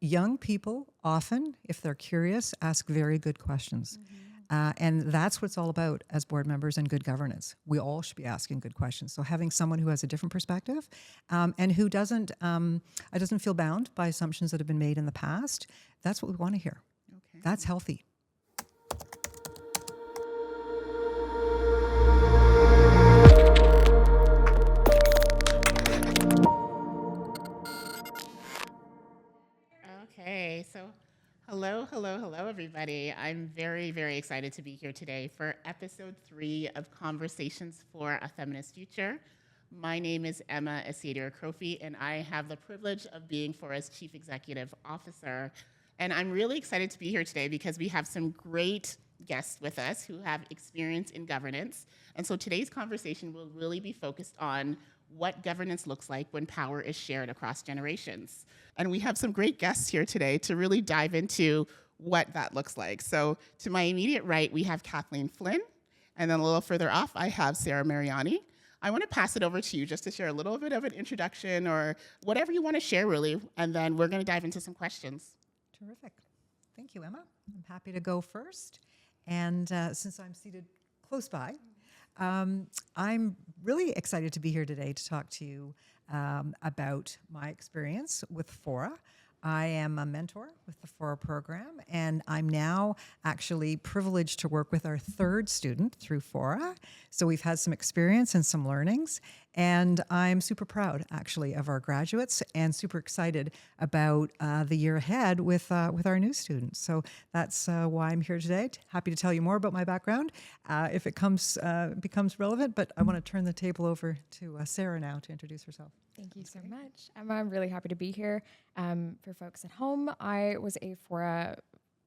young people often, if they're curious, ask very good questions. And that's what it's all about as board members and good governance. We all should be asking good questions. So having someone who has a different perspective and who doesn't feel bound by assumptions that have been made in the past, that's what we want to hear. Okay. That's healthy. Okay, so hello, everybody. I'm very, very excited to be here today for episode 3 of Conversations for a Feminist Future. My name is Emma Asiedu-Akrofi, and I have the privilege of being Fora's Chief Executive Officer. And I'm really excited to be here today because we have some great guests with us who have experience in governance. And so today's conversation will really be focused on what governance looks like when power is shared across generations. And we have some great guests here today to really dive into what that looks like. So to my immediate right, we have Kathleen Flynn, and then a little further off, I have Sarah Mariani. I want to pass it over to you just to share a little bit of an introduction or whatever you want to share, really, and then we're going to dive into some questions. Terrific. Thank you, Emma. I'm happy to go first. And since I'm seated close by, I'm really excited to be here today to talk to you about my experience with Fora. I am a mentor with the Fora program, and I'm now actually privileged to work with our 3rd student through Fora. So we've had some experience and some learnings, and I'm super proud, actually, of our graduates and super excited about the year ahead with our new students. So that's why I'm here today. Happy to tell you more about my background if it becomes relevant, but I want to turn the table over to Sarah now to introduce herself. Thank you so much, Emma. I'm really happy to be here. For folks at home, I was a Fora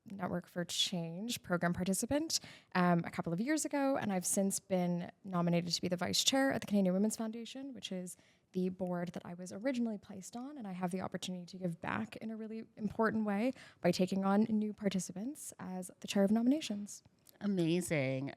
Network for Change program participant a couple of years ago, and I've since been nominated to be the vice chair at the Canadian Women's Foundation, which is the board that I was originally placed on, and I have the opportunity to give back in a really important way by taking on new participants as the chair of nominations. Amazing.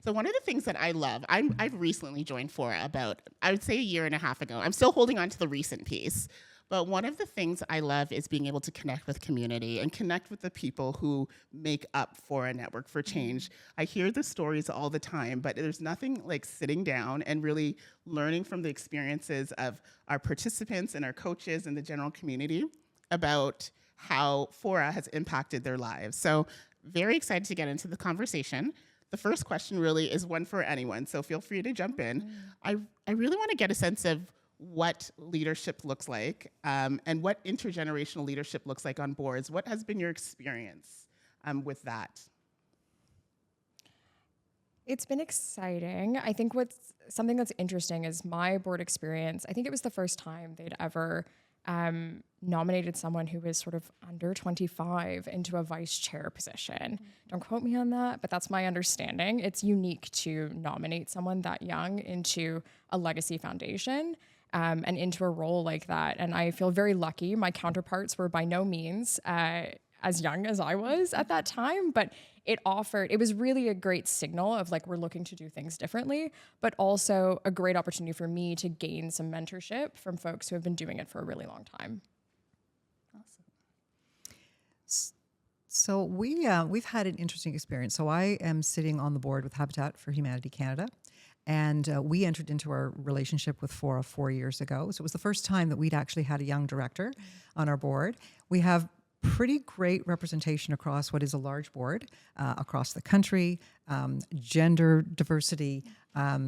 So one of the things that I love, I've recently joined Fora about, I would say, a year and a half ago. I'm still holding on to the recent piece. But one of the things I love is being able to connect with community and connect with the people who make up Fora Network for Change. I hear the stories all the time, but there's nothing like sitting down and really learning from the experiences of our participants and our coaches and the general community about how Fora has impacted their lives. So very excited to get into the conversation. The first question really is one for anyone, so feel free to jump in. I really want to get a sense of what leadership looks like and what intergenerational leadership looks like on boards. What has been your experience with that? It's been exciting. I think something that's interesting is my board experience. I think it was the first time they'd ever nominated someone who was sort of under 25 into a vice chair position. Don't quote me on that, but that's my understanding. It's unique to nominate someone that young into a legacy foundation and into a role like that. And I feel very lucky. My counterparts were by no means as young as I was at that time, but it was really a great signal of like, we're looking to do things differently, but also a great opportunity for me to gain some mentorship from folks who have been doing it for a really long time. Awesome. So we've had an interesting experience. So I am sitting on the board with Habitat for Humanity Canada, and we entered into our relationship with Fora 4 years ago. So it was the first time that we'd actually had a young director on our board. We have pretty great representation across what is a large board across the country, gender diversity,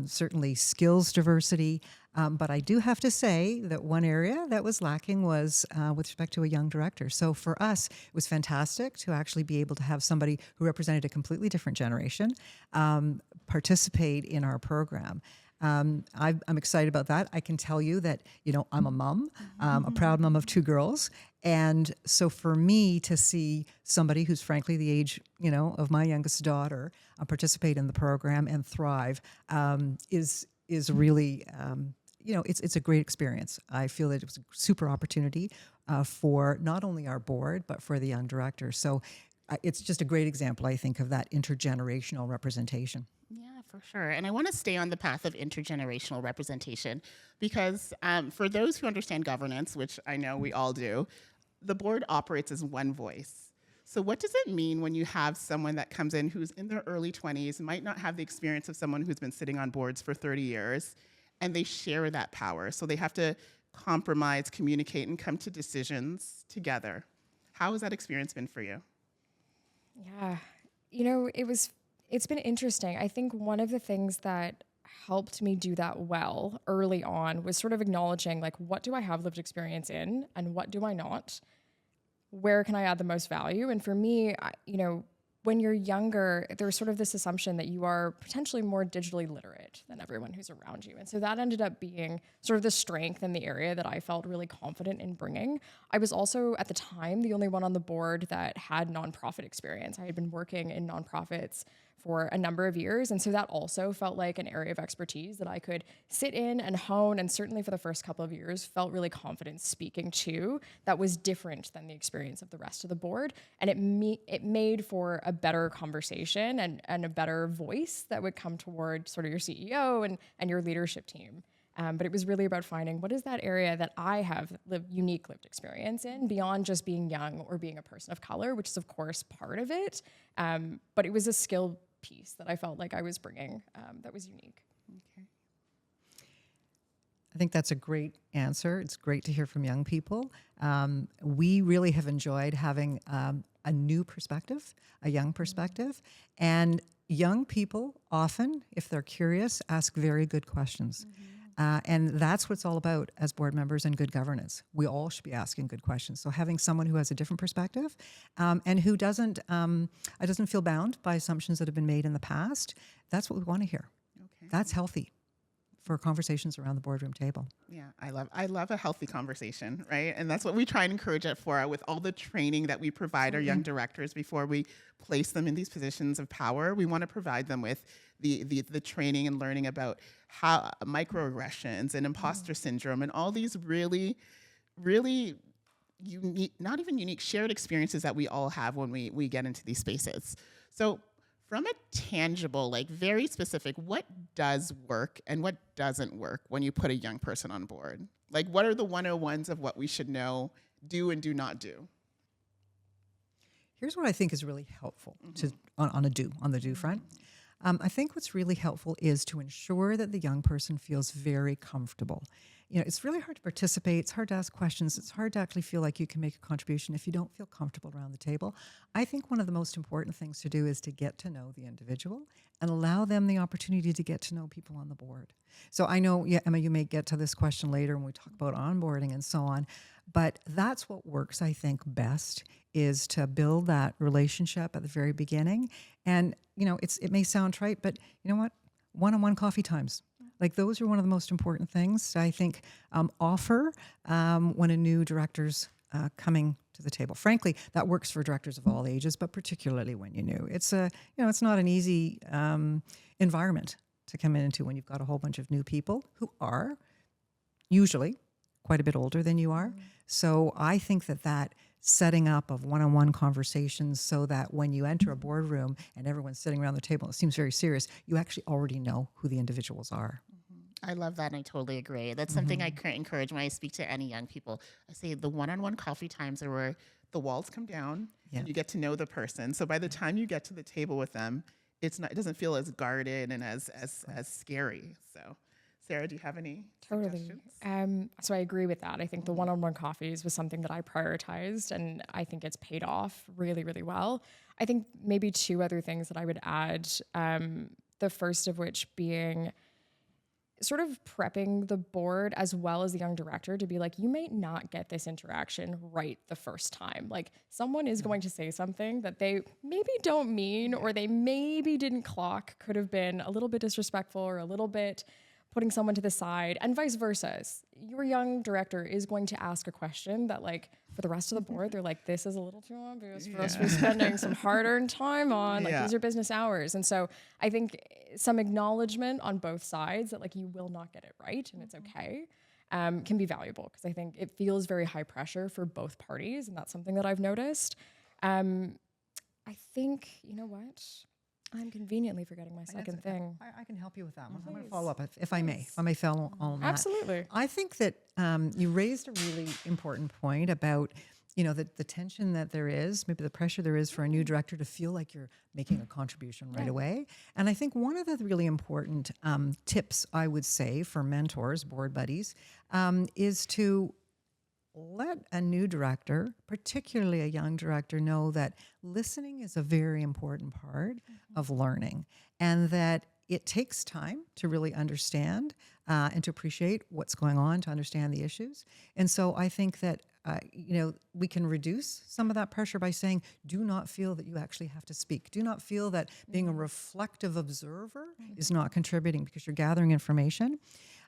certainly skills diversity. But I do have to say that one area that was lacking was with respect to a young director. So for us, it was fantastic to actually be able to have somebody who represented a completely different generation participate in our program. I'm excited about that. I can tell you that, I'm a mom, a proud mom of 2 girls. And so for me to see somebody who's frankly the age, of my youngest daughter participate in the program and thrive is really, it's a great experience. I feel that it was a super opportunity for not only our board, but for the young director. So it's just a great example, I think, of that intergenerational representation. Yeah, for sure. And I want to stay on the path of intergenerational representation because for those who understand governance, which I know we all do, the board operates as one voice. So what does it mean when you have someone that comes in who's in their early 20s, might not have the experience of someone who's been sitting on boards for 30 years, and they share that power? So they have to compromise, communicate, and come to decisions together. How has that experience been for you? Yeah, it's been interesting. I think one of the things that helped me do that well early on was sort of acknowledging, like, what do I have lived experience in and what do I not? Where can I add the most value? And for me, when you're younger, there's sort of this assumption that you are potentially more digitally literate than everyone who's around you. And so that ended up being sort of the strength in the area that I felt really confident in bringing. I was also, at the time, the only one on the board that had nonprofit experience. I had been working in nonprofits for a number of years. And so that also felt like an area of expertise that I could sit in and hone. And certainly for the first couple of years, felt really confident speaking to, that was different than the experience of the rest of the board. And it made for a better conversation and a better voice that would come toward sort of your CEO and your leadership team. But it was really about finding, what is that area that I have unique lived experience in, beyond just being young or being a person of color, which is of course part of it. But it was a skill piece that I felt like I was bringing that was unique. Okay. I think that's a great answer. It's great to hear from young people. We really have enjoyed having a new perspective, a young perspective. And young people often, if they're curious, ask very good questions. And that's what it's all about as board members and good governance. We all should be asking good questions. So having someone who has a different perspective and who doesn't feel bound by assumptions that have been made in the past, that's what we want to hear. Okay. That's healthy for conversations around the boardroom table. Yeah, I love a healthy conversation, right? And that's what we try and encourage at Fora with all the training that we provide our young directors before we place them in these positions of power. We want to provide them with the training and learning about how microaggressions and imposter syndrome and all these really, really unique, not even unique, shared experiences that we all have when we get into these spaces. So from a tangible, like very specific, what does work and what doesn't work when you put a young person on board? Like, what are the 101s of what we should know, do and do not do? Here's what I think is really helpful on the do front. I think what's really helpful is to ensure that the young person feels very comfortable. It's really hard to participate. It's hard to ask questions. It's hard to actually feel like you can make a contribution if you don't feel comfortable around the table. I think one of the most important things to do is to get to know the individual and allow them the opportunity to get to know people on the board. So I know, Emma, you may get to this question later when we talk about onboarding and so on, but that's what works, I think, best is to build that relationship at the very beginning. And, it may sound trite, but you know what? One-on-one coffee times. Like, those are one of the most important things I think offer when a new director's coming to the table. Frankly, that works for directors of all ages, but particularly when you're new. It's it's not an easy environment to come into when you've got a whole bunch of new people who are usually quite a bit older than you are. So I think that setting up of one-on-one conversations so that when you enter a boardroom and everyone's sitting around the table, it seems very serious, you actually already know who the individuals are. I love that, and I totally agree. That's something I encourage when I speak to any young people. I say the one-on-one coffee times are where the walls come down and you get to know the person. So by the time you get to the table with them, it doesn't feel as guarded and as scary. So Sarah, do you have any suggestions? So I agree with that. I think the one-on-one coffees was something that I prioritized, and I think it's paid off really, really well. I think maybe two other things that I would add, the first of which being sort of prepping the board as well as the young director to be like, you may not get this interaction right the first time. Like, someone is going to say something that they maybe don't mean, or they maybe didn't clock, could have been a little bit disrespectful or a little bit putting someone to the side, and vice versa. Your young director is going to ask a question that, like, for the rest of the board, they're like, this is a little too obvious for us to be spending some hard-earned time on. Like, these are business hours. And so I think some acknowledgement on both sides that, like, you will not get it right and it's okay, can be valuable, because I think it feels very high pressure for both parties, and that's something that I've noticed. I think, you know what? I'm conveniently forgetting my second thing. I can help you with that one. I'm going to follow up if I may. If I may follow on that. Absolutely. I think that you raised a really important point about, the tension that there is, maybe the pressure there is for a new director to feel like you're making a contribution right away. And I think one of the really important tips I would say for mentors, board buddies, is to let a new director, particularly a young director, know that listening is a very important part of learning, and that it takes time to really understand and to appreciate what's going on, to understand the issues. And so I think that we can reduce some of that pressure by saying, do not feel that you actually have to speak. Do not feel that being a reflective observer is not contributing because you're gathering information.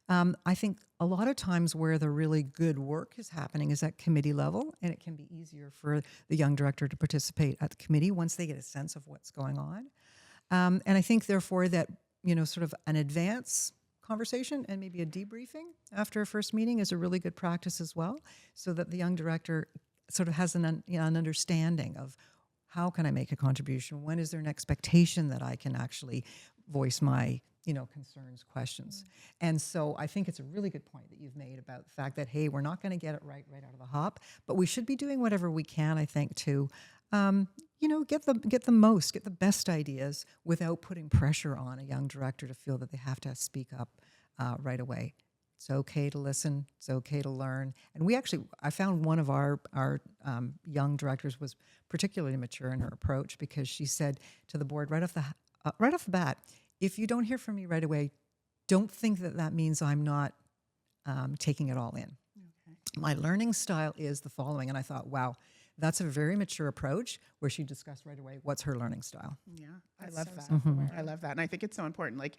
I think a lot of times where the really good work is happening is at committee level, and it can be easier for the young director to participate at the committee once they get a sense of what's going on. And I think, therefore, that sort of an advance conversation and maybe a debriefing after a first meeting is a really good practice as well, so that the young director sort of has an understanding of how can I make a contribution? When is there an expectation that I can actually voice my concerns, questions? And so I think it's a really good point that you've made about the fact that, hey, we're not going to get it right out of the hop, but we should be doing whatever we can, I think, to get the best ideas without putting pressure on a young director to feel that they have to speak up right away. It's okay to listen. It's okay to learn. And I found one of our young directors was particularly mature in her approach, because she said to the board right off the bat, if you don't hear from me right away, don't think that means I'm not taking it all in. Okay. My learning style is the following. And I thought, wow, that's a very mature approach, where she discussed right away what's her learning style. Yeah, That's I love so that. self-aware. I love that. And I think it's so important. Like,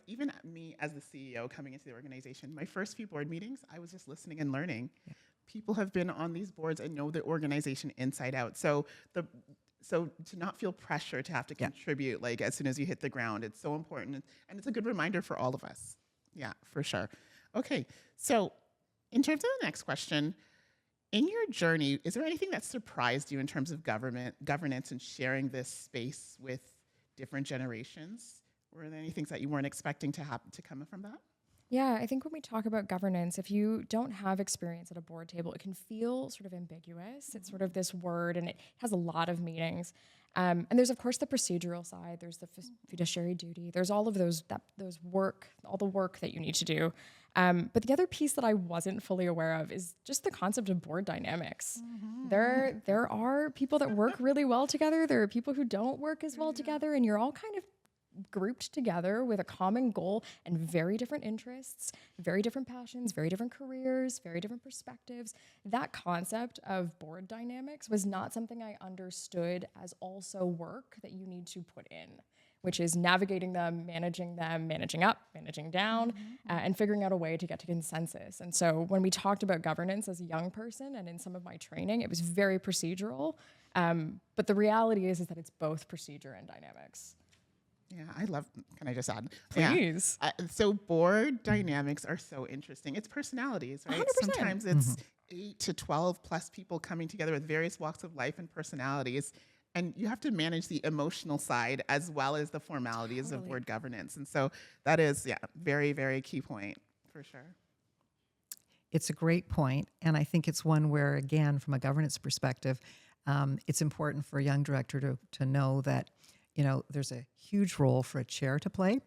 even me as the CEO coming into the organization, my first few board meetings, I was just listening and learning. Yeah. People have been on these boards and know the organization inside out. So to not feel pressure to have to contribute, like, as soon as you hit the ground, it's so important. And it's a good reminder for all of us. Yeah, for sure. Okay, so in terms of the next question, in your journey, is there anything that surprised you in terms of governance and sharing this space with different generations? Were there any things that you weren't expecting to happen to come from that? Yeah, I think when we talk about governance, if you don't have experience at a board table, it can feel sort of ambiguous. It's sort of this word, and it has a lot of meanings. And there's, of course, the procedural side. There's the fiduciary duty. There's all of those work, all the work that you need to do. But the other piece that I wasn't fully aware of is just the concept of board dynamics. There are people that work really well together. There are people who don't work as well together, and you're all kind of grouped together with a common goal and very different interests, very different passions, very different careers, very different perspectives. That concept of board dynamics was not something I understood as also work that you need to put in, which is navigating them, managing up, managing down, and figuring out a way to get to consensus. And so when we talked about governance as a young person and in some of my training, it was very procedural. But the reality is that it's both procedure and dynamics. Yeah, can I just add? Please. Yeah. So board dynamics are so interesting. It's personalities, right? 100%. Sometimes it's 8 to 12 plus people coming together with various walks of life and personalities. And you have to manage the emotional side as well as the formalities of board governance. And so that is, very, very key point for sure. It's a great point. And I think it's one where, again, from a governance perspective, it's important for a young director to know that there's a huge role for a chair to play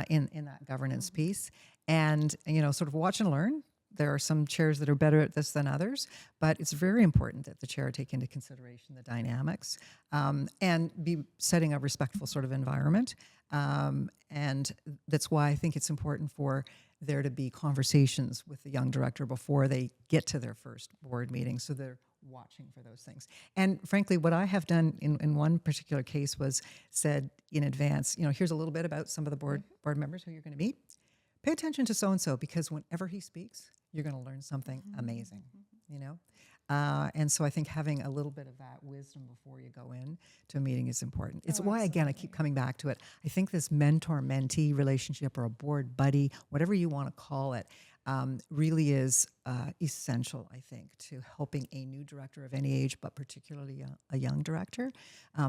in that governance piece, and sort of watch and learn. There are some chairs that are better at this than others, but it's very important that the chair take into consideration the dynamics and be setting a respectful sort of environment. And that's why I think it's important for there to be conversations with the young director before they get to their first board meeting, so they're watching for those things. And frankly, what I have done in one particular case was said in advance, here's a little bit about some of the board members who you're going to meet. Pay attention to so-and-so, because whenever he speaks, you're going to learn something amazing, And so I think having a little bit of that wisdom before you go in to a meeting is important. It's why, again, I keep coming back to it. I think this mentor-mentee relationship, or a board buddy, whatever you want to call it, really is essential, I think, to helping a new director of any age, but particularly a young director,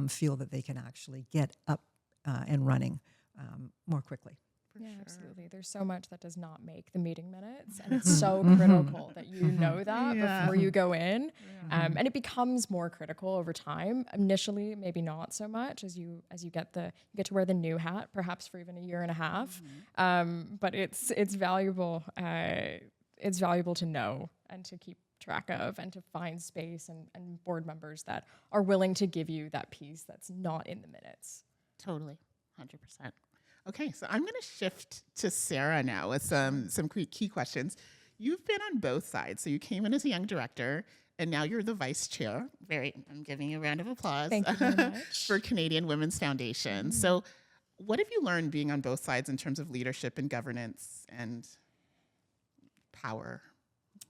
feel that they can actually get up and running more quickly. Yeah, sure. absolutely. There's so much that does not make the meeting minutes, and it's so critical that you know that Yeah. before you go in. Yeah. And it becomes more critical over time. Initially, maybe not so much as you get to wear the new hat, perhaps for even a year and a half. But it's valuable. It's valuable to know and to keep track of, and to find space and board members that are willing to give you that piece that's not in the minutes. Totally, 100%. Okay, so I'm going to shift to Sarah now with some key questions. You've been on both sides. So you came in as a young director, and now you're the vice chair. I'm giving you a round of applause. Thank you very much. For Canadian Women's Foundation. So what have you learned being on both sides in terms of leadership and governance and power?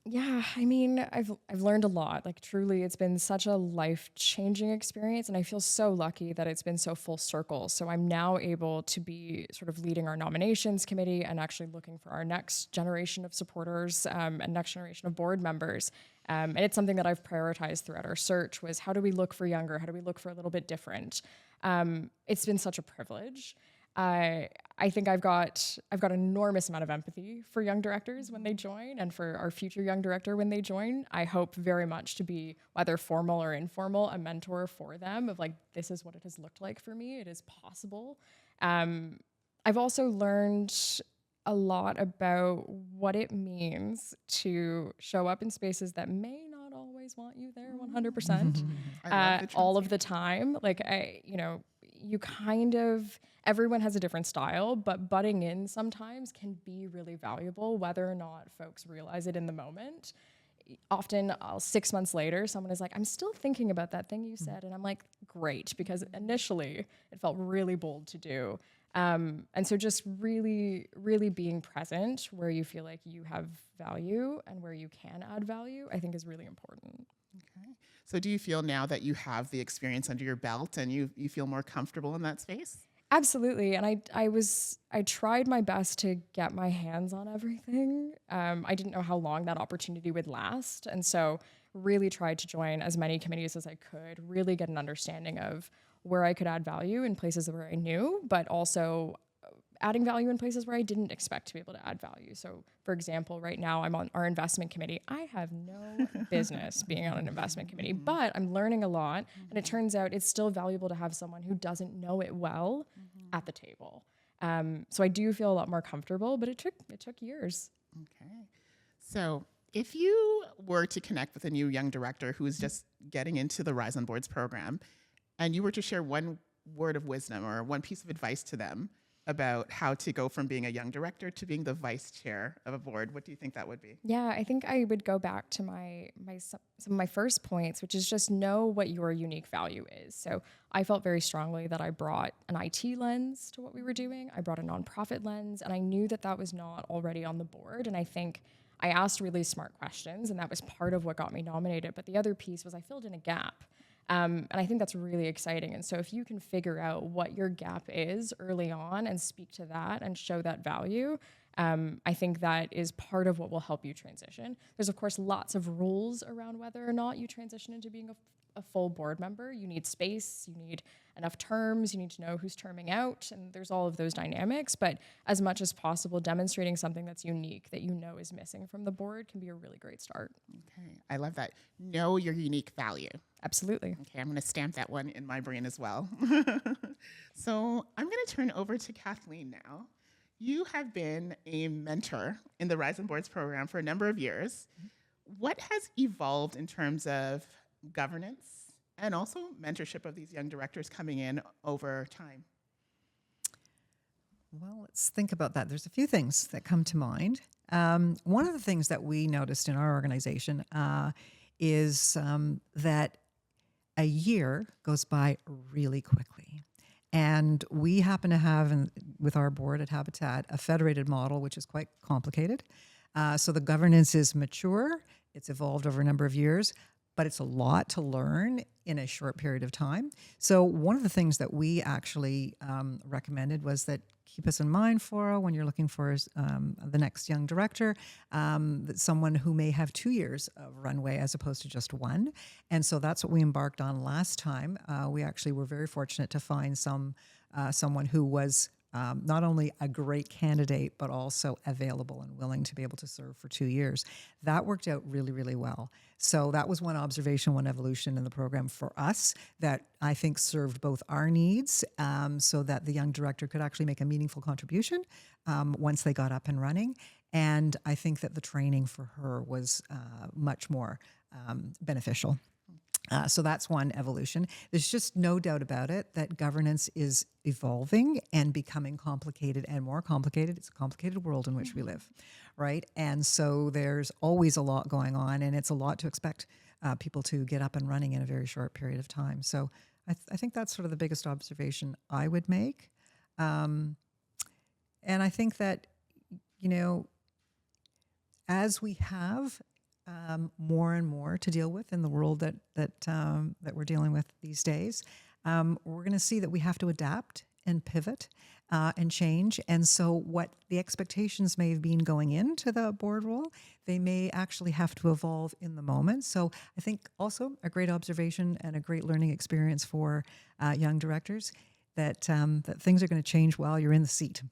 Yeah, I mean, I've learned a lot. Like truly, it's been such a life-changing experience, and I feel so lucky that it's been so full circle. So I'm now able to be sort of leading our nominations committee and actually looking for our next generation of supporters and next generation of board members. And it's something that I've prioritized throughout our search was how do we look for younger? How do we look for a little bit different? It's been such a privilege. I think I've got an enormous amount of empathy for young directors when they join, and for our future young director when they join. I hope very much to be, whether formal or informal, a mentor for them of like, this is what it has looked like for me. It is possible. I've also learned a lot about what it means to show up in spaces that may not always want you there 100%. All of the time. Like you kind of, everyone has a different style, but butting in sometimes can be really valuable, whether or not folks realize it in the moment. Often 6 months later, someone is like, I'm still thinking about that thing you said. And I'm like, great, because initially it felt really bold to do. And so just really, really being present where you feel like you have value and where you can add value, I think is really important. Okay. So do you feel now that you have the experience under your belt and you feel more comfortable in that space? Absolutely. And I tried my best to get my hands on everything. I didn't know how long that opportunity would last. And so really tried to join as many committees as I could, really get an understanding of where I could add value in places where I knew, but also adding value in places where I didn't expect to be able to add value. So for example, right now I'm on our investment committee. I have no business being on an investment committee, but I'm learning a lot. And it turns out it's still valuable to have someone who doesn't know it well at the table. So I do feel a lot more comfortable, but it took years. Okay. So if you were to connect with a new young director who is just getting into the Rise on Boards program, and you were to share one word of wisdom or one piece of advice to them about how to go from being a young director to being the vice chair of a board, what do you think that would be? Yeah, I think I would go back to some of my first points, which is just know what your unique value is. So I felt very strongly that I brought an IT lens to what we were doing. I brought a nonprofit lens, and I knew that that was not already on the board. And I think I asked really smart questions, and that was part of what got me nominated. But the other piece was I filled in a gap. And I think that's really exciting. And so if you can figure out what your gap is early on and speak to that and show that value, I think that is part of what will help you transition. There's, of course, lots of rules around whether or not you transition into being a full board member. You need space, you need enough terms, you need to know who's terming out, and there's all of those dynamics. But as much as possible, demonstrating something that's unique that you know is missing from the board can be a really great start. Okay, I love that. Know your unique value. Absolutely. Okay, I'm going to stamp that one in my brain as well. So I'm going to turn over to Kathleen now. You have been a mentor in the Rise on Boards program for a number of years. What has evolved in terms of governance and also mentorship of these young directors coming in over time? Well, let's think about that. There's a few things that come to mind. One of the things that we noticed in our organization is that a year goes by really quickly. And we happen to have, with our board at Habitat, a federated model, which is quite complicated. So the governance is mature. It's evolved over a number of years, but it's a lot to learn in a short period of time. So one of the things that we actually recommended was that keep us in mind for when you're looking for the next young director, that someone who may have 2 years of runway as opposed to just one. And so that's what we embarked on last time. We actually were very fortunate to find someone who was not only a great candidate, but also available and willing to be able to serve for 2 years. That worked out really, really well. So that was one observation, one evolution in the program for us that I think served both our needs, so that the young director could actually make a meaningful contribution once they got up and running. And I think that the training for her was much more beneficial. So that's one evolution. There's just no doubt about it that governance is evolving and becoming complicated and more complicated. It's a complicated world in which we live, right? And so there's always a lot going on, and it's a lot to expect people to get up and running in a very short period of time. So I think that's sort of the biggest observation I would make. And I think that, as we have more and more to deal with in the world that we're dealing with these days, we're going to see that we have to adapt and pivot and change. And so what the expectations may have been going into the board role, they may actually have to evolve in the moment. So I think also a great observation and a great learning experience for young directors that things are going to change while you're in the seat.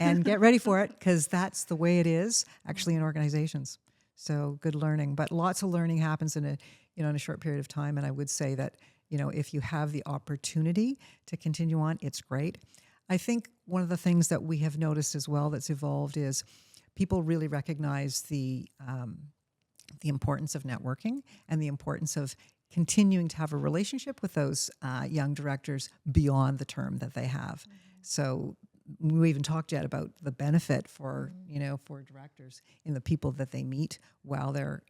And get ready for it, because that's the way it is actually in organizations. So good learning, but lots of learning happens in a short period of time. And I would say that, if you have the opportunity to continue on, it's great. I think one of the things that we have noticed as well that's evolved is people really recognize the importance of networking and the importance of continuing to have a relationship with those young directors beyond the term that they have. So we even talked yet about the benefit for directors in the people that they meet while they're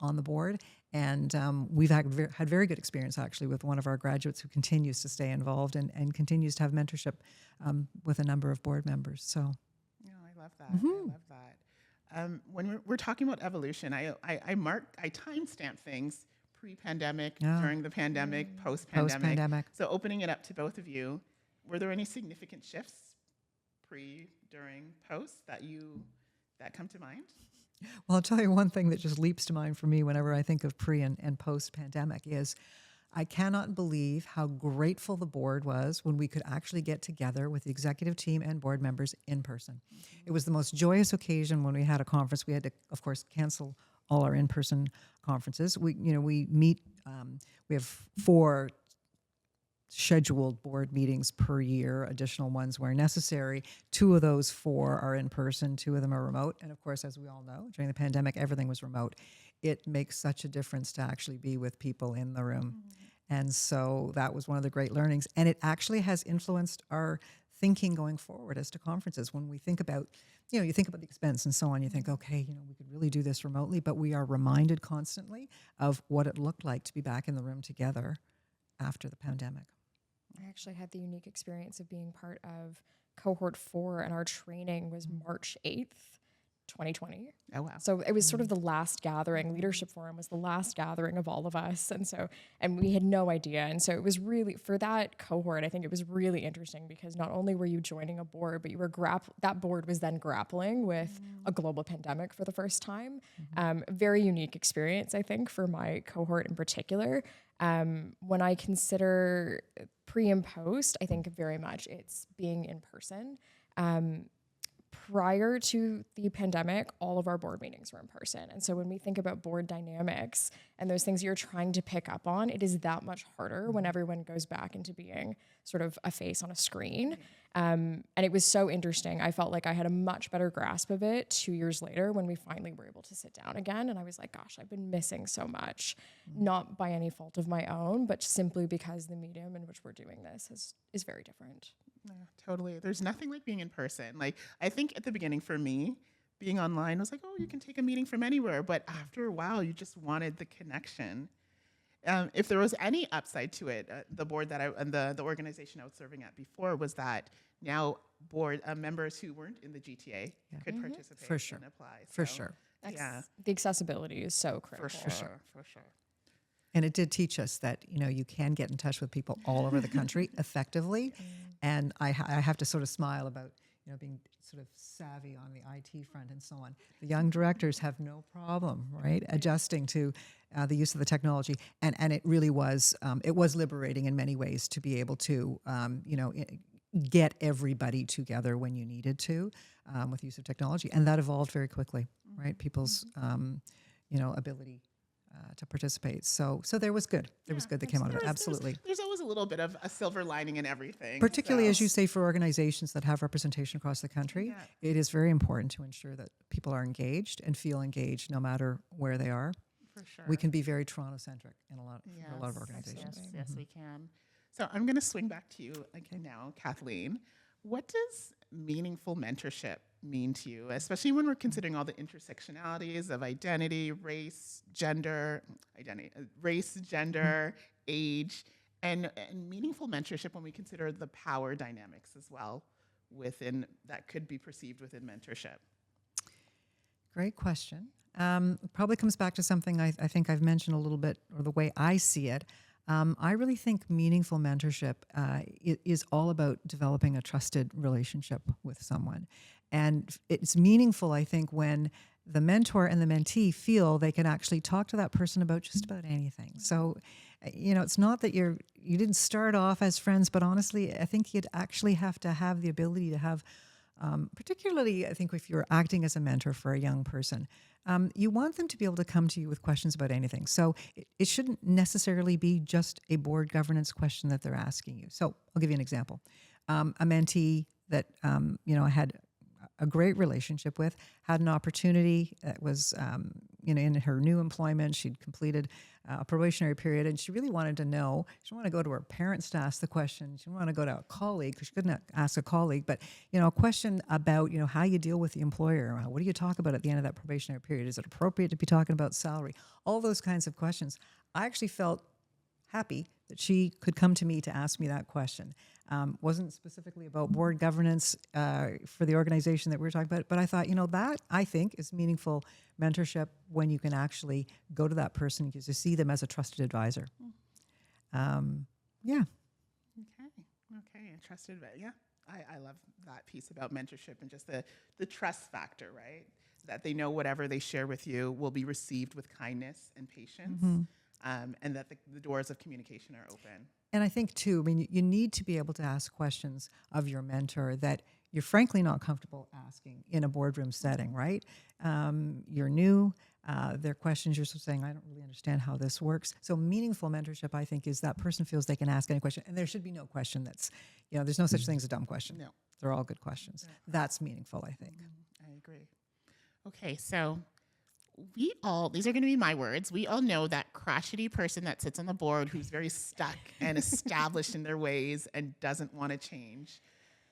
on the board. And we've had very good experience actually with one of our graduates who continues to stay involved and continues to have mentorship with a number of board members. So, I love that. I love that. When we're talking about evolution, I timestamp things pre-pandemic, during the pandemic, post-pandemic. So opening it up to both of you, were there any significant shifts pre, during, post that come to mind? Well, I'll tell you one thing that just leaps to mind for me whenever I think of pre and post-pandemic is I cannot believe how grateful the board was when we could actually get together with the executive team and board members in person. It was the most joyous occasion when we had a conference. We had to, of course, cancel all our in-person conferences. We meet, we have 4 scheduled board meetings per year, additional ones where necessary. 2 of those 4 are in person, 2 of them are remote. And of course, as we all know, during the pandemic, everything was remote. It makes such a difference to actually be with people in the room. And so that was one of the great learnings. And it actually has influenced our thinking going forward as to conferences. When we think about, you think about the expense and so on, you think, okay, we could really do this remotely, but we are reminded constantly of what it looked like to be back in the room together after the pandemic. I actually had the unique experience of being part of cohort 4, and our training was March 8th, 2020. Oh, wow. So it was sort of the last gathering. Leadership Forum was the last gathering of all of us. And we had no idea. And so it was really, for that cohort, I think it was really interesting because not only were you joining a board, but you were that board was then grappling with a global pandemic for the first time. Very unique experience, I think, for my cohort in particular. When I consider pre and post, I think very much it's being in person. Prior to the pandemic, all of our board meetings were in person. And so when we think about board dynamics and those things you're trying to pick up on, it is that much harder when everyone goes back into being sort of a face on a screen. And it was so interesting. I felt like I had a much better grasp of it 2 years later when we finally were able to sit down again. And I was like, gosh, I've been missing so much, not by any fault of my own, but simply because the medium in which we're doing this is very different. Yeah, totally. There's nothing like being in person. Like, I think at the beginning for me, being online was like, oh, you can take a meeting from anywhere. But after a while, you just wanted the connection. If there was any upside to it, the board and the organization I was serving at before was that now board members who weren't in the GTA could participate For sure. and apply. For sure. The accessibility is so critical. For sure. And it did teach us that, you can get in touch with people all over the country effectively. And I have to sort of smile about, being sort of savvy on the IT front and so on. The young directors have no problem, right, adjusting to the use of the technology. And it really was, it was liberating in many ways to be able to, get everybody together when you needed to with use of technology. And that evolved very quickly, right? People's, ability to participate. So there was good. There was good that came out of it. Absolutely. There's always a little bit of a silver lining in everything. Particularly, as you say, for organizations that have representation across the country, it is very important to ensure that people are engaged and feel engaged no matter where they are. For sure. We can be very Toronto-centric in a lot of organizations. Yes, we can. So I'm going to swing back to you again now, Kathleen. What does meaningful mentorship mean to you, especially when we're considering all the intersectionalities of identity, race, gender, age, and meaningful mentorship when we consider the power dynamics as well within that could be perceived within mentorship? Great question. Probably comes back to something I think I've mentioned a little bit, or the way I see it. I really think meaningful mentorship is all about developing a trusted relationship with someone. And it's meaningful, I think, when the mentor and the mentee feel they can actually talk to that person about just about anything. So, it's not that you didn't start off as friends, but honestly, I think you'd actually have to have the ability to have, particularly, I think if you're acting as a mentor for a young person, you want them to be able to come to you with questions about anything. So it shouldn't necessarily be just a board governance question that they're asking you. So I'll give you an example. A mentee that, I had a great relationship with, had an opportunity that was, in her new employment. She'd completed a probationary period, and she really wanted to know. She didn't want to go to her parents to ask the question. She didn't want to go to a colleague because she couldn't ask a colleague. But, a question about, how you deal with the employer. What do you talk about at the end of that probationary period? Is it appropriate to be talking about salary? All those kinds of questions. I actually felt happy that she could come to me to ask me that question. Wasn't specifically about board governance for the organization that we were talking about, but I thought, that I think is meaningful mentorship when you can actually go to that person because you see them as a trusted advisor. Yeah. Okay, and trusted, yeah. I love that piece about mentorship and just the trust factor, right? That they know whatever they share with you will be received with kindness and patience. And that the doors of communication are open. And I think, too, you need to be able to ask questions of your mentor that you're frankly not comfortable asking in a boardroom setting, right? You're new. There are questions you're sort of saying, I don't really understand how this works. So meaningful mentorship, I think, is that person feels they can ask any question. And there should be no question that's, there's no such thing as a dumb question. No. They're all good questions. That's meaningful, I think. I agree. Okay, so these are going to be my words, we all know that crotchety person that sits on the board who's very stuck and established in their ways and doesn't want to change.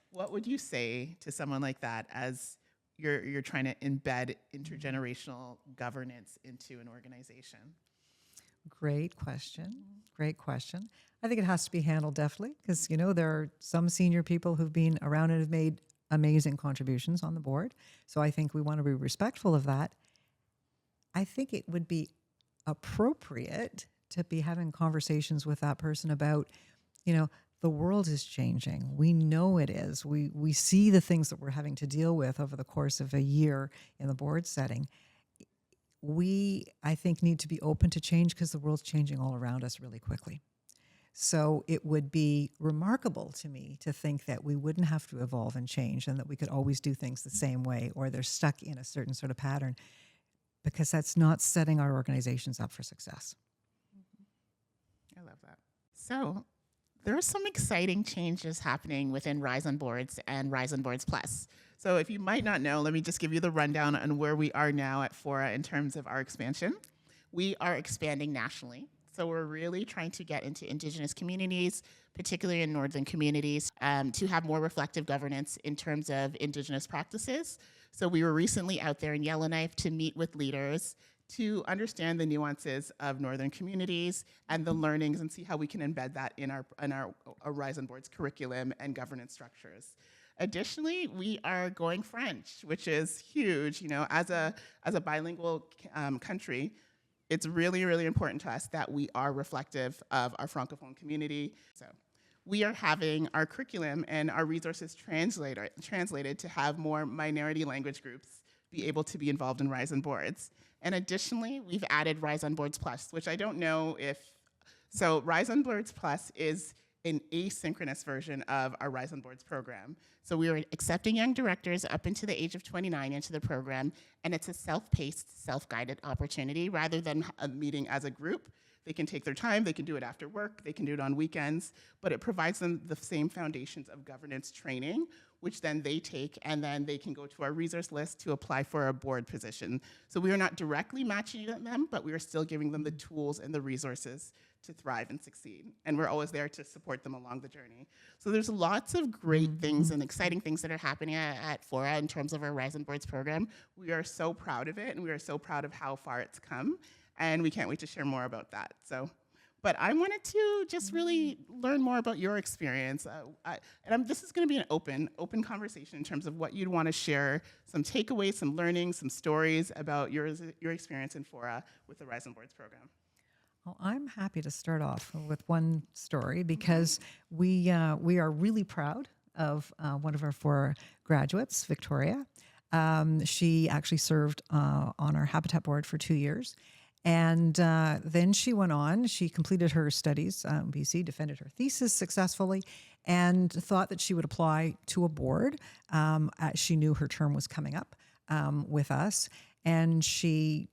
What would you say to someone like that as you're trying to embed intergenerational governance into an organization? Great question. Great question. I think it has to be handled deftly because, there are some senior people who've been around and have made amazing contributions on the board. So I think we want to be respectful of that. I think it would be appropriate to be having conversations with that person about, the world is changing. We know it is. We see the things that we're having to deal with over the course of a year in the board setting. We, I think, need to be open to change because the world's changing all around us really quickly. So it would be remarkable to me to think that we wouldn't have to evolve and change and that we could always do things the same way or they're stuck in a certain sort of pattern, because that's not setting our organizations up for success. I love that. So there are some exciting changes happening within Rise on Boards and Rise on Boards Plus. So if you might not know, let me just give you the rundown on where we are now at Fora in terms of our expansion. We are expanding nationally. So we're really trying to get into Indigenous communities, particularly in Northern communities, to have more reflective governance in terms of Indigenous practices. So we were recently out there in Yellowknife to meet with leaders to understand the nuances of Northern communities and the learnings and see how we can embed that in our Rise on Boards curriculum and governance structures. Additionally, we are going French, which is huge. As a bilingual country, it's really, really important to us that we are reflective of our Francophone community. So we are having our curriculum and our resources translated to have more minority language groups be able to be involved in Rise on Boards. And additionally, we've added Rise on Boards Plus, which I don't know if, so Rise on Boards Plus is an asynchronous version of our Rise on Boards program. So we are accepting young directors up into the age of 29 into the program, and it's a self-paced, self-guided opportunity rather than a meeting as a group. They can take their time, they can do it after work, they can do it on weekends, but it provides them the same foundations of governance training, which then they take, and then they can go to our resource list to apply for a board position. So we are not directly matching them, but we are still giving them the tools and the resources to thrive and succeed. And we're always there to support them along the journey. So there's lots of great things and exciting things that are happening at Fora in terms of our Rise on Boards program. We are so proud of it, and we are so proud of how far it's come, and we can't wait to share more about that. But I wanted to just really learn more about your experience. This is going to be an open conversation in terms of what you'd want to share, some takeaways, some learnings, some stories about your experience in Fora with the Rise on Boards program. Well, I'm happy to start off with one story because we are really proud of one of our Fora graduates, Victoria. She actually served on our Habitat board for 2 years. And then she went on, she completed her studies in BC, defended her thesis successfully, and thought that she would apply to a board. She knew her term was coming up with us, and she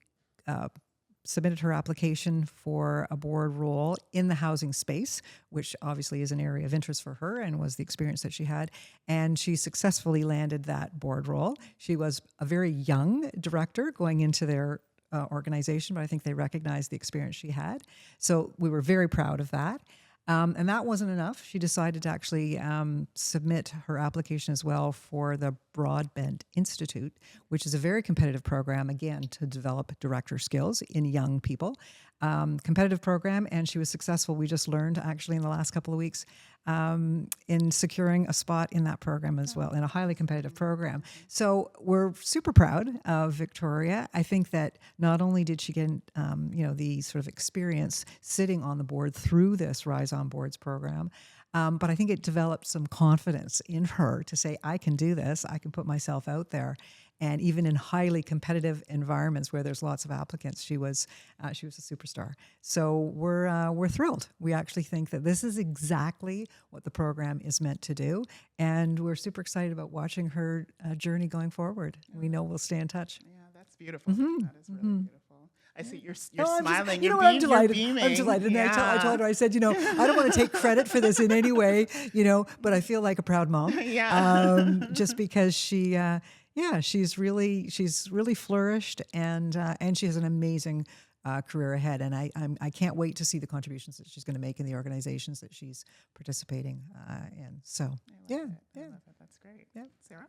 submitted her application for a board role in the housing space, which obviously is an area of interest for her and was the experience that she had. And she successfully landed that board role. She was a very young director going into their organization, but I think they recognized the experience she had. So we were very proud of that. And that wasn't enough. She decided to actually submit her application as well for the Broadbent Institute, which is a very competitive program, again, to develop director skills in young people. Competitive program, and she was successful. We just learned actually in the last couple of weeks in securing a spot in that program as well, in a highly competitive program. So we're super proud of Victoria. I think that not only did she get the sort of experience sitting on the board through this Rise on Boards program, but I think it developed some confidence in her to say, I can do this, I can put myself out there. And even in highly competitive environments where there's lots of applicants, she was a superstar. So we're thrilled. We actually think that this is exactly what the program is meant to do, and we're super excited about watching her journey going forward. We know we'll stay in touch. Yeah, that's beautiful. That is really beautiful. I see you're I'm smiling. I'm delighted. You're beaming. I'm delighted. Yeah. And I told her, I said, I don't want to take credit for this in any way, but I feel like a proud mom. Yeah. Just because she's really flourished, and she has an amazing career ahead. And I can't wait to see the contributions that she's going to make in the organizations that she's participating in. So I love it. That's great. Yeah. Sarah?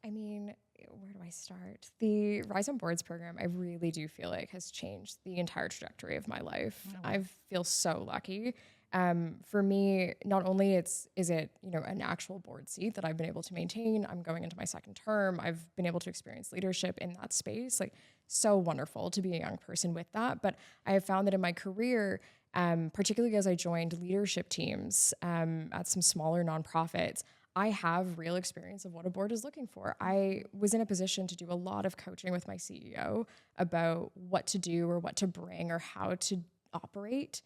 I mean, where do I start? The Rise on Boards program, I really do feel like has changed the entire trajectory of my life. I feel so lucky. For me, not only is it, an actual board seat that I've been able to maintain, I'm going into my second term, I've been able to experience leadership in that space, like so wonderful to be a young person with that. But I have found that in my career, particularly as I joined leadership teams at some smaller nonprofits, I have real experience of what a board is looking for. I was in a position to do a lot of coaching with my CEO about what to do or what to bring or how to operate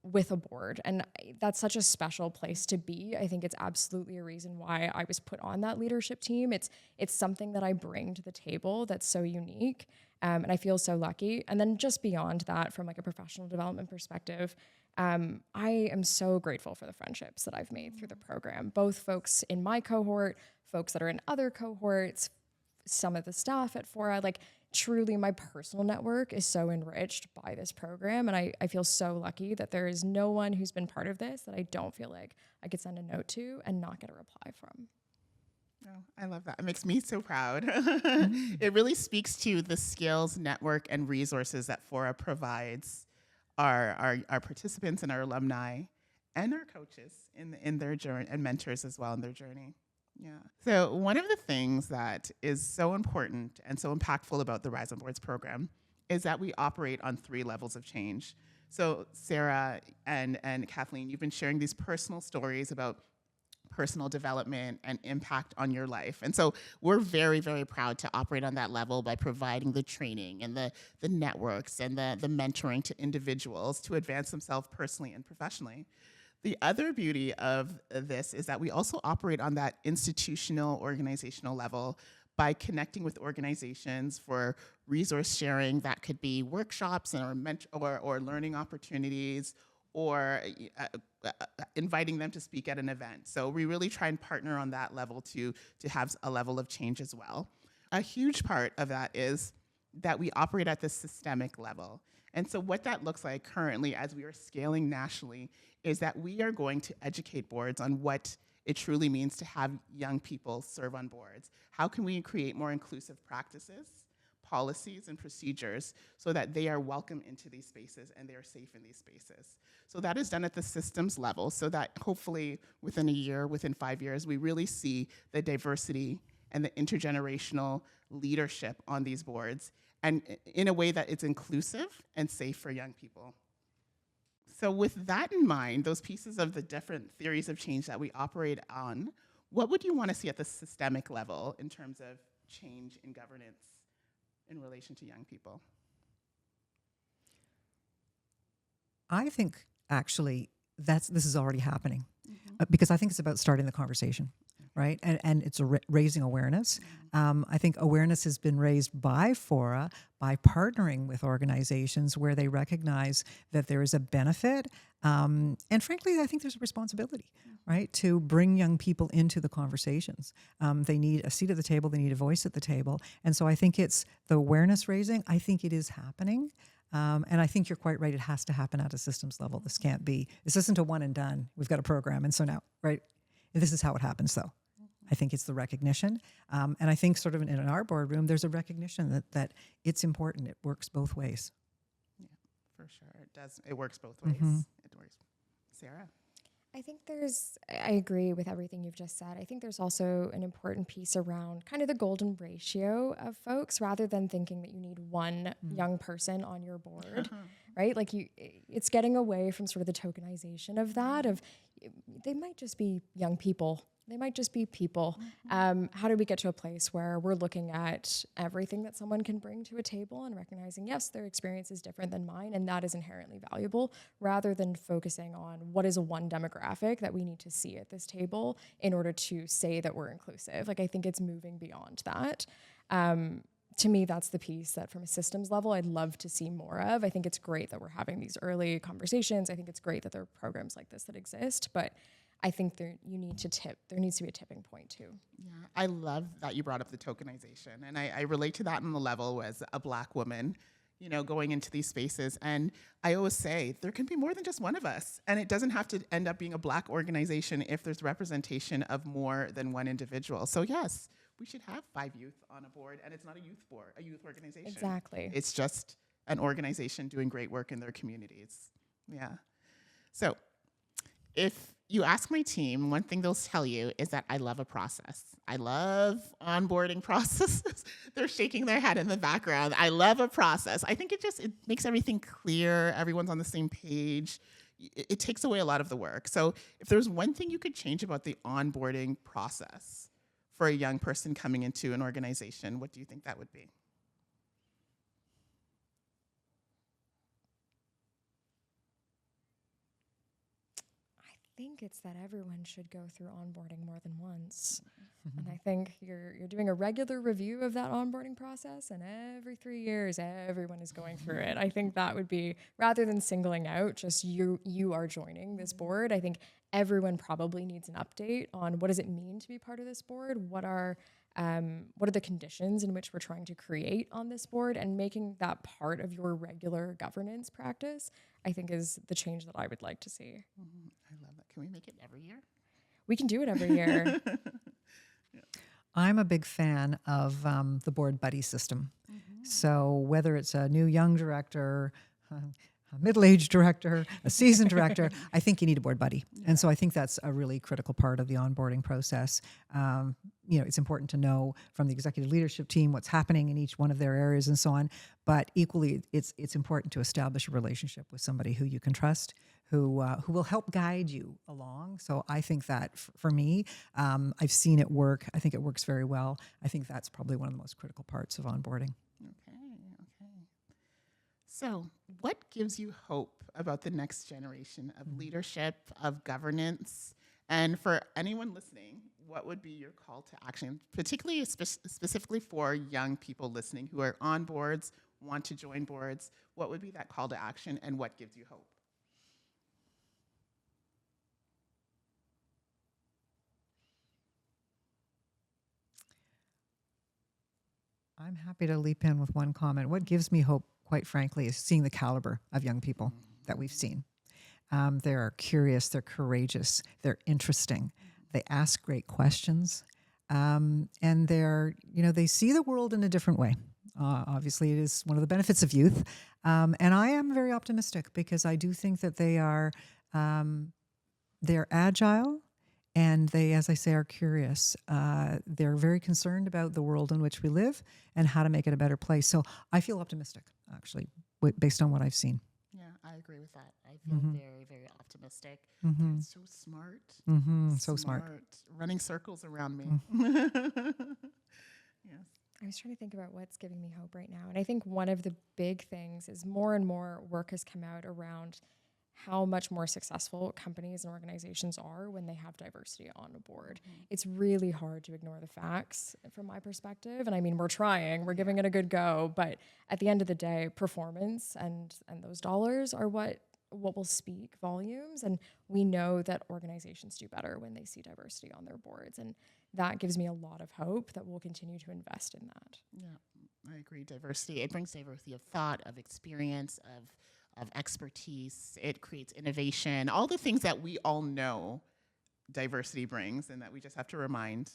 with a board. And that's such a special place to be. I think it's absolutely a reason why I was put on that leadership team. It's something that I bring to the table that's so unique. And I feel so lucky. And then just beyond that, from like a professional development perspective, I am so grateful for the friendships that I've made through the program, both folks in my cohort, folks that are in other cohorts, some of the staff at Fora, like truly my personal network is so enriched by this program. And I feel so lucky that there is no one who's been part of this that I don't feel like I could send a note to and not get a reply from. Oh, I love that. It makes me so proud. It really speaks to the skills, network, and resources that Fora provides our participants and our alumni and our coaches in their journey, and mentors as well in their journey. Yeah. So one of the things that is so important and so impactful about the Rise on Boards program is that we operate on 3 levels of change. So Sarah and Kathleen, you've been sharing these personal stories about personal development and impact on your life. And so we're very, very proud to operate on that level by providing the training and the networks and the mentoring to individuals to advance themselves personally and professionally. The other beauty of this is that we also operate on that institutional organizational level by connecting with organizations for resource sharing. That could be workshops or learning opportunities, or inviting them to speak at an event. So we really try and partner on that level to have a level of change as well. A huge part of that is that we operate at the systemic level. And so what that looks like currently as we are scaling nationally is that we are going to educate boards on what it truly means to have young people serve on boards. How can we create more inclusive practices, policies, and procedures so that they are welcome into these spaces and they are safe in these spaces? So that is done at the systems level, so that hopefully within a year, within 5 years, we really see the diversity and the intergenerational leadership on these boards, and in a way that it's inclusive and safe for young people. So with that in mind, those pieces of the different theories of change that we operate on, what would you want to see at the systemic level in terms of change in governance in relation to young people? I think actually this is already happening, because I think it's about starting the conversation, right? And it's raising awareness. I think awareness has been raised by Fora by partnering with organizations where they recognize that there is a benefit. And frankly, I think there's a responsibility, right, to bring young people into the conversations. They need a seat at the table. They need a voice at the table. And so I think it's the awareness raising. I think it is happening. And I think you're quite right. It has to happen at a systems level. This isn't a one and done. We've got a program. And so now, right, this is how it happens, though. I think it's the recognition. And I think sort of in our boardroom, there's a recognition that it's important. It works both ways. Yeah, for sure. It does. It works both ways. It works. Sarah? I think I agree with everything you've just said. I think there's also an important piece around kind of the golden ratio of folks, rather than thinking that you need one young person on your board, right? Like it's getting away from sort of the tokenization of that, they might just be young people. They might just be people. How do we get to a place where we're looking at everything that someone can bring to a table and recognizing, yes, their experience is different than mine, and that is inherently valuable, rather than focusing on what is one demographic that we need to see at this table in order to say that we're inclusive. Like, I think it's moving beyond that. To me, that's the piece that from a systems level, I'd love to see more of. I think it's great that we're having these early conversations. I think it's great that there are programs like this that exist, but I think there needs to be a tipping point too. Yeah, I love that you brought up the tokenization, and I relate to that on the level as a Black woman, going into these spaces. And I always say there can be more than just one of us, and it doesn't have to end up being a Black organization if there's representation of more than one individual. So yes, we should have 5 youth on a board, and it's not a youth board, a youth organization. Exactly. It's just an organization doing great work in their communities. Yeah. So if you ask my team, one thing they'll tell you is that I love a process. I love onboarding processes. They're shaking their head in the background. I love a process. I think it makes everything clear. Everyone's on the same page. It takes away a lot of the work. So if there's one thing you could change about the onboarding process for a young person coming into an organization, what do you think that would be? I think it's that everyone should go through onboarding more than once. And I think you're doing a regular review of that onboarding process, and every 3 years, everyone is going through it. I think that would be, rather than singling out just you are joining this board, I think everyone probably needs an update on what does it mean to be part of this board, what are the conditions in which we're trying to create on this board, and making that part of your regular governance practice, I think, is the change that I would like to see. I love that. Can we make it every year? We can do it every year. I'm a big fan of the board buddy system. So whether it's a new young director, a middle-aged director, a seasoned director, I think you need a board buddy. And so I think that's a really critical part of the onboarding process. It's important to know from the executive leadership team what's happening in each one of their areas and so on. But equally, it's important to establish a relationship with somebody who you can trust, who will help guide you along. So I think that for me, I've seen it work. I think it works very well. I think that's probably one of the most critical parts of onboarding. Okay. So, what gives you hope about the next generation of leadership, of governance? And for anyone listening, what would be your call to action, particularly specifically for young people listening who are on boards, want to join boards? What would be that call to action, and what gives you hope? I'm happy to leap in with one comment. What gives me hope, quite frankly, is seeing the caliber of young people that we've seen. They're curious, they're courageous, they're interesting, they ask great questions, and they see the world in a different way. Obviously, it is one of the benefits of youth, and I am very optimistic because I do think that they're agile. And they, as I say, are curious. They're very concerned about the world in which we live and how to make it a better place. So I feel optimistic, actually, based on what I've seen. Yeah, I agree with that. I feel very, very optimistic. Mm-hmm. They're so smart. Mm-hmm. So smart. Running circles around me. Yes. I was trying to think about what's giving me hope right now. And I think one of the big things is more and more work has come out around how much more successful companies and organizations are when they have diversity on a board. It's really hard to ignore the facts from my perspective. And I mean, we're trying, we're giving it a good go, but at the end of the day, performance and those dollars are what will speak volumes. And we know that organizations do better when they see diversity on their boards. And that gives me a lot of hope that we'll continue to invest in that. Yeah, I agree. Diversity, it brings diversity of thought, of experience, of expertise. It creates innovation, all the things that we all know diversity brings, and that we just have to remind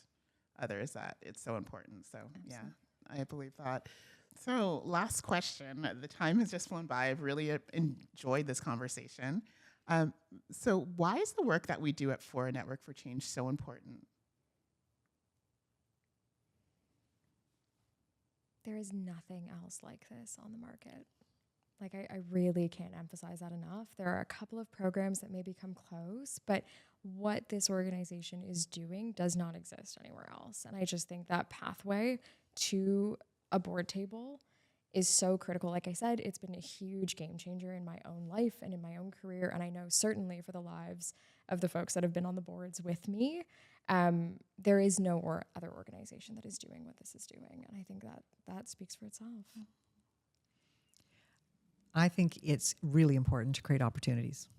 others that it's so important. So, yeah, I believe that. So, last question. The time has just flown by. I've really enjoyed this conversation. So, why is the work that we do at Fora Network for Change so important? There is nothing else like this on the market. Like, I really can't emphasize that enough. There are a couple of programs that maybe come close, but what this organization is doing does not exist anywhere else. And I just think that pathway to a board table is so critical. Like I said, it's been a huge game changer in my own life and in my own career. And I know certainly for the lives of the folks that have been on the boards with me, there is no other organization that is doing what this is doing. And I think that speaks for itself. I think it's really important to create opportunities.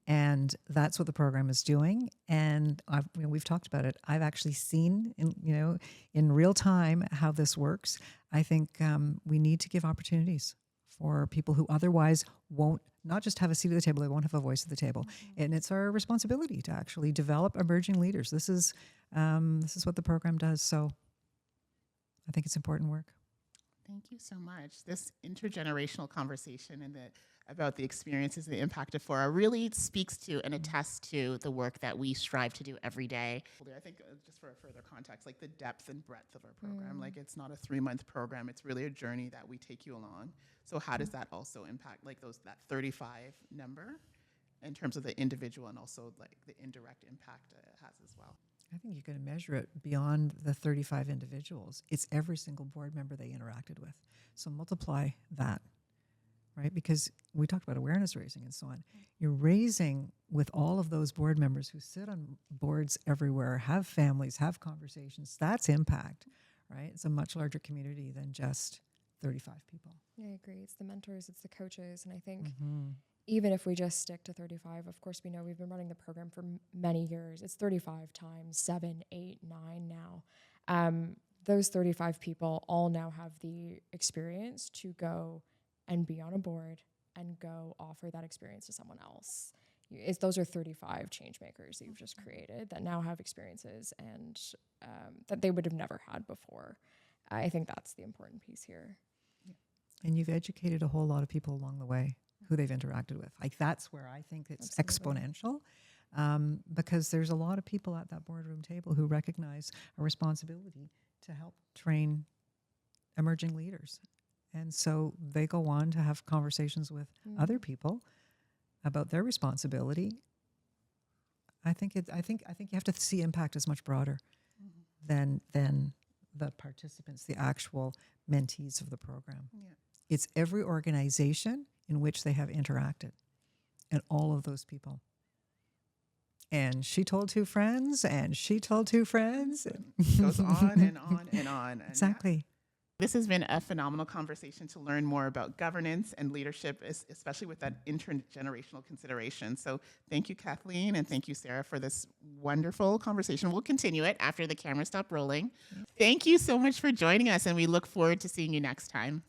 And that's what the program is doing. And we've talked about it. I've actually seen in real time how this works. I think we need to give opportunities for people who otherwise won't not just have a seat at the table, they won't have a voice at the table. And it's our responsibility to actually develop emerging leaders. This is what the program does. So I think it's important work. Thank you so much. This intergenerational conversation about the experiences and the impact of Fora really speaks to and attests to the work that we strive to do every day. I think just for a further context, like the depth and breadth of our program, like it's not a 3-month program, it's really a journey that we take you along. So how does that also impact like that 35 number in terms of the individual and also like the indirect impact it has as well? I think you can measure it beyond the 35 individuals. It's every single board member they interacted with. So multiply that, right? Because we talked about awareness raising and so on. You're raising with all of those board members who sit on boards everywhere, have families, have conversations. That's impact, right? It's a much larger community than just 35 people. Yeah, I agree. It's the mentors, it's the coaches. And I think even if we just stick to 35, of course, we know we've been running the program for many years. It's 35 times 7, 8, 9 now. Those 35 people all now have the experience to go and be on a board and go offer that experience to someone else. Those are 35 change makers that you've just created that now have experiences and that they would have never had before. I think that's the important piece here. And you've educated a whole lot of people along the way who they've interacted with. Like that's where I think it's exponential, because there's a lot of people at that boardroom table who recognize a responsibility to help train emerging leaders. And so they go on to have conversations with other people about their responsibility. I think you have to see impact as much broader than the participants, the actual mentees of the program. Yeah. It's every organization in which they have interacted, and all of those people. And she told two friends, and she told two friends. Goes on and on and on. And Exactly. this has been a phenomenal conversation to learn more about governance and leadership, especially with that intergenerational consideration. So thank you, Kathleen, and thank you, Sarah, for this wonderful conversation. We'll continue it after the camera stops rolling. Thank you so much for joining us, and we look forward to seeing you next time.